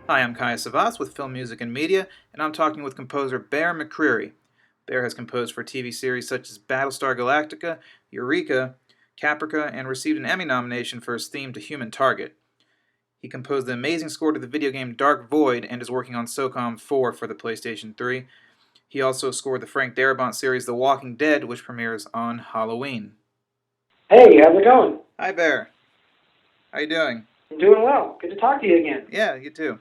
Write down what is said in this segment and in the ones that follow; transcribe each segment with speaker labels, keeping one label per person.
Speaker 1: Hi, I'm Kai Savas with Film.Music.Media, and I'm talking with composer Bear McCreary. Bear has composed for TV series such as Battlestar Galactica, Eureka, Caprica, and received an Emmy nomination for his theme to Human Target. He composed the amazing score to the video game Dark Void and is working on SOCOM 4 for the PlayStation 3. He also scored the Frank Darabont series The Walking Dead, which premieres on Halloween.
Speaker 2: Hey, how's it going?
Speaker 1: Hi, Bear. How you doing?
Speaker 2: I'm doing well. Good to talk to you again.
Speaker 1: Yeah, you too.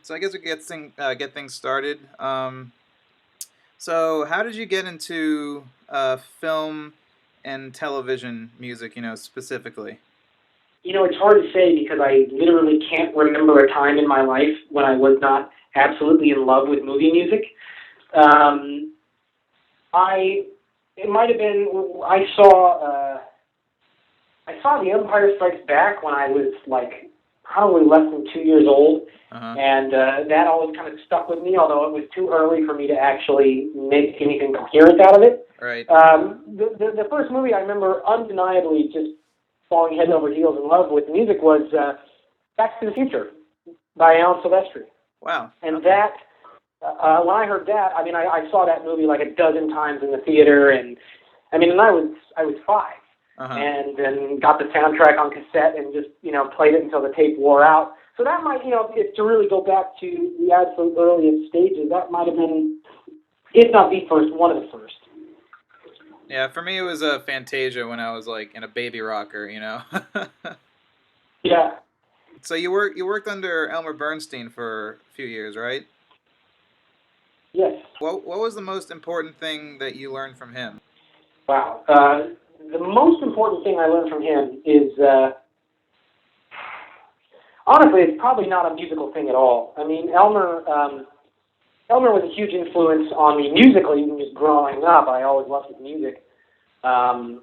Speaker 1: So I guess we get things started. So how did you get into film and television music, specifically?
Speaker 2: It's hard to say because I literally can't remember a time in my life when I was not absolutely in love with movie music. It might have been I saw The Empire Strikes Back when I was like probably less than 2 years old, and that always kind of stuck with me. Although it was too early for me to actually make anything coherent out of it.
Speaker 1: Right.
Speaker 2: The first movie I remember undeniably just falling head over heels in love with music was Back to the Future by Alan Silvestri.
Speaker 1: Wow.
Speaker 2: And
Speaker 1: okay.
Speaker 2: that, when I heard that, I saw that movie like a dozen times in the theater, and I was 5. And then got the soundtrack on cassette and just, played it until the tape wore out. So that might, if to really go back to the absolute earliest stages, that might have been, if not the first, one of the first.
Speaker 1: Yeah, for me it was Fantasia when I was like in a baby rocker,
Speaker 2: Yeah.
Speaker 1: So you worked under Elmer Bernstein for a few years, right?
Speaker 2: Yes.
Speaker 1: What was the most important thing that you learned from him?
Speaker 2: Wow. The most important thing I learned from him is, honestly, it's probably not a musical thing at all. Elmer was a huge influence on me musically, even just growing up. I always loved his music. And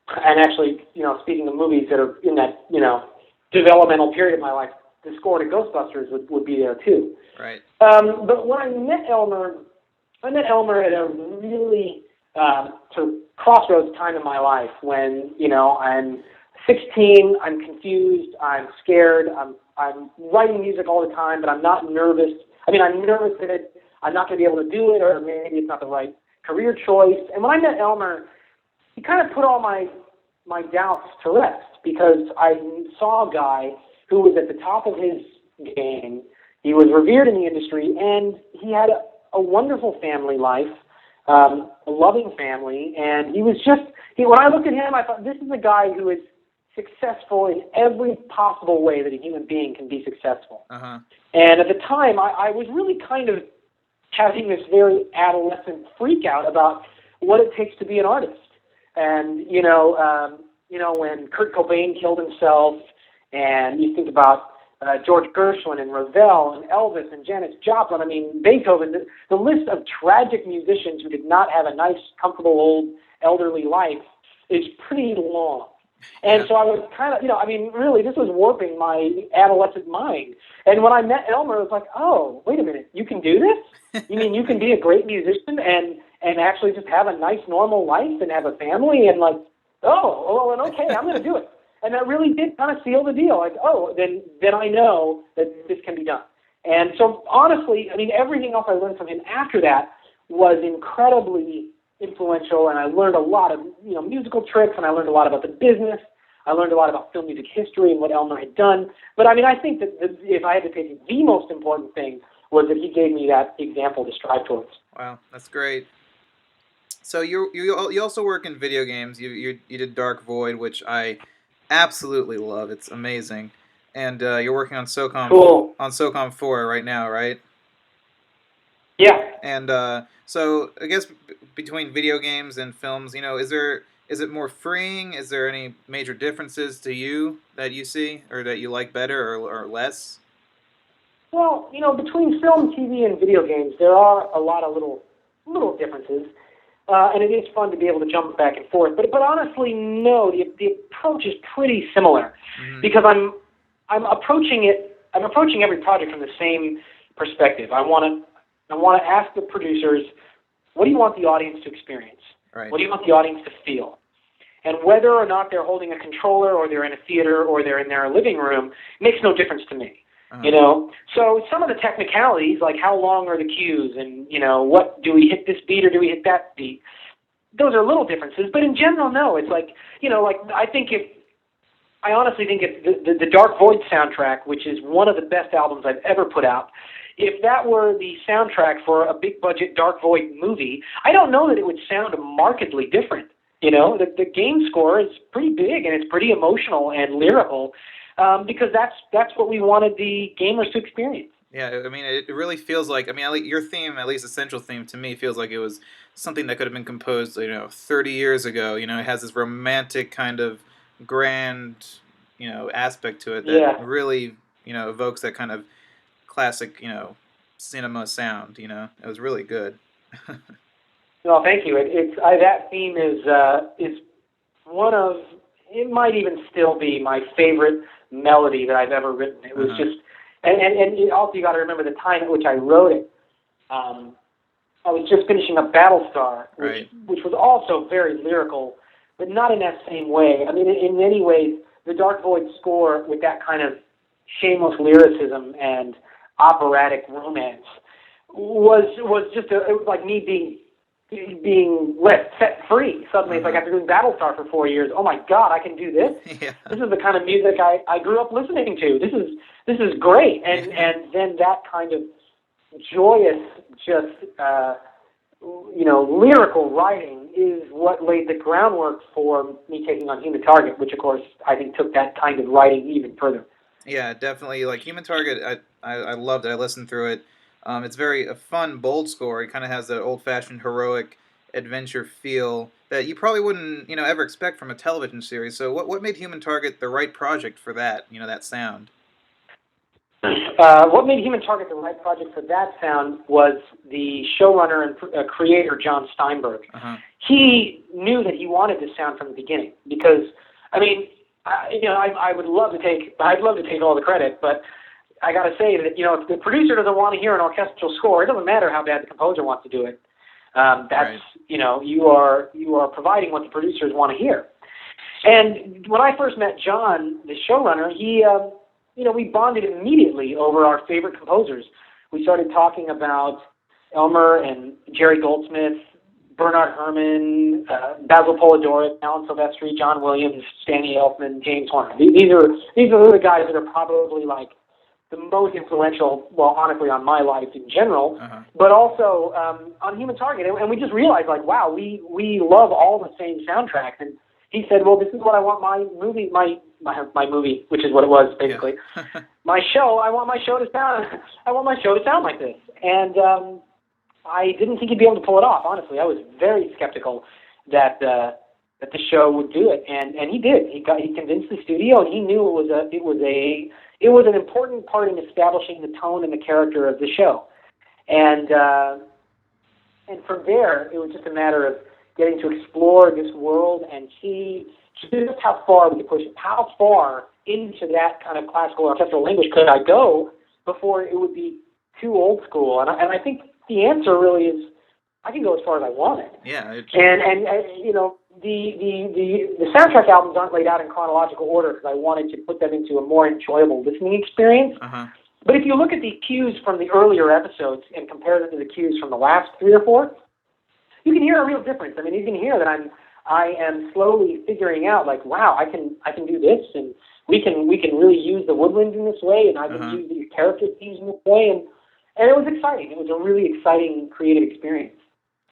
Speaker 2: actually, speaking of movies that are in that, developmental period of my life, the score to Ghostbusters would be there too.
Speaker 1: Right.
Speaker 2: But when I met Elmer at a really sort of crossroads time in my life when, I'm 16, I'm confused, I'm scared, I'm writing music all the time, but I'm not nervous. I'm nervous that I'm not going to be able to do it, or maybe it's not the right career choice. And when I met Elmer, he kind of put all my doubts to rest, because I saw a guy who was at the top of his game. He was revered in the industry, and he had a wonderful family life, a loving family, and when I looked at him, I thought, this is a guy who is successful in every possible way that a human being can be successful. And at the time, I was really kind of having this very adolescent freak out about what it takes to be an artist. And, when Kurt Cobain killed himself, and you think about George Gershwin and Ravel and Elvis and Janis Joplin, Beethoven, the list of tragic musicians who did not have a nice, comfortable, old, elderly life is pretty long. And so I was kind of, really, this was warping my adolescent mind. And when I met Elmer, I was like, oh, wait a minute, you can do this? You mean you can be a great musician and actually just have a nice, normal life and have a family? And like, okay, I'm going to do it. And that really did kind of seal the deal. Like, then I know that this can be done. And so, honestly, everything else I learned from him after that was incredibly influential, and I learned a lot of musical tricks, and I learned a lot about the business. I learned a lot about film music history and what Elmer had done. But I think that if I had to pick the most important thing was that he gave me that example to strive towards.
Speaker 1: Wow, that's great. So you also work in video games. You did Dark Void, which I absolutely love. It's amazing, and you're working on SOCOM 4 right now, right?
Speaker 2: Yeah.
Speaker 1: And so I guess between video games and films, is it more freeing? Is there any major differences to you that you see, or that you like better or less?
Speaker 2: Well, between film, TV, and video games, there are a lot of little differences, and it is fun to be able to jump back and forth. But honestly, no, the approach is pretty similar, because I'm approaching every project from the same perspective. I want to ask the producers, what do you want the audience to experience?
Speaker 1: Right.
Speaker 2: What do you want the audience to feel? And whether or not they're holding a controller or they're in a theater or they're in their living room makes no difference to me. You know, so some of the technicalities, like how long are the cues, and what do we hit this beat or do we hit that beat? Those are little differences, but in general, no. It's like I honestly think if the Dark Void soundtrack, which is one of the best albums I've ever put out, if that were the soundtrack for a big budget Dark Void movie, I don't know that it would sound markedly different. The game score is pretty big and it's pretty emotional and lyrical. Because that's what we wanted the gamers to experience.
Speaker 1: Yeah, I mean, it really feels like, your theme, at least the central theme, to me, feels like it was something that could have been composed, 30 years ago. It has this romantic kind of grand, aspect to it that really, evokes that kind of classic, cinema sound. It was really good.
Speaker 2: No, thank you. That theme is one of, it might even still be my favorite melody that I've ever written. It was just, and also you got to remember the time at which I wrote it. I was just finishing up Battlestar, which was also very lyrical, but not in that same way. I mean, in many ways, the Dark Void score with that kind of shameless lyricism and operatic romance was just it was like me being set free. Suddenly, it's like after doing Battlestar for 4 years, oh my God, I can do this.
Speaker 1: Yeah.
Speaker 2: This is the kind of music I grew up listening to. This is great. And then that kind of joyous, just lyrical writing is what laid the groundwork for me taking on Human Target, which of course I think took that kind of writing even further.
Speaker 1: Yeah, definitely. Like Human Target, I loved it. I listened through it. It's a fun, bold score. It kind of has that old-fashioned, heroic adventure feel that you probably wouldn't, ever expect from a television series. So, what made Human Target the right project for that? That sound.
Speaker 2: What made Human Target the right project for that sound was the showrunner and creator John Steinberg. He knew that he wanted this sound from the beginning because, I would love to take all the credit, but I got to say that if the producer doesn't want to hear an orchestral score, it doesn't matter how bad the composer wants to do it. You are providing what the producers want to hear. And when I first met John, the showrunner, we bonded immediately over our favorite composers. We started talking about Elmer and Jerry Goldsmith, Bernard Herrmann, Basil Polidori, Alan Silvestri, John Williams, Stanley Elfman, James Horner. These are the guys that are probably like the most influential, well, honestly, on my life in general, but also on Human Target. And we just realized, like, wow, we love all the same soundtracks. And he said, well, this is what I want my movie, which is what it was basically. My show, I want my show to sound like this. And I didn't think he'd be able to pull it off. Honestly, I was very skeptical that the show would do it, and he did. He convinced the studio, and he knew it was an important part in establishing the tone and the character of the show. And from there, it was just a matter of getting to explore this world and see just how far we could push it. How far into that kind of classical orchestral language could I go before it would be too old school? And I think the answer really is I can go as far as I wanted.
Speaker 1: Yeah.
Speaker 2: The soundtrack albums aren't laid out in chronological order because I wanted to put them into a more enjoyable listening experience. But if you look at the cues from the earlier episodes and compare them to the cues from the last 3 or 4, you can hear a real difference. I mean, you can hear that I am slowly figuring out, like, wow, I can do this, and we can really use the woodwinds in this way, and I can use the character themes in this way, and it was exciting. It was a really exciting creative experience.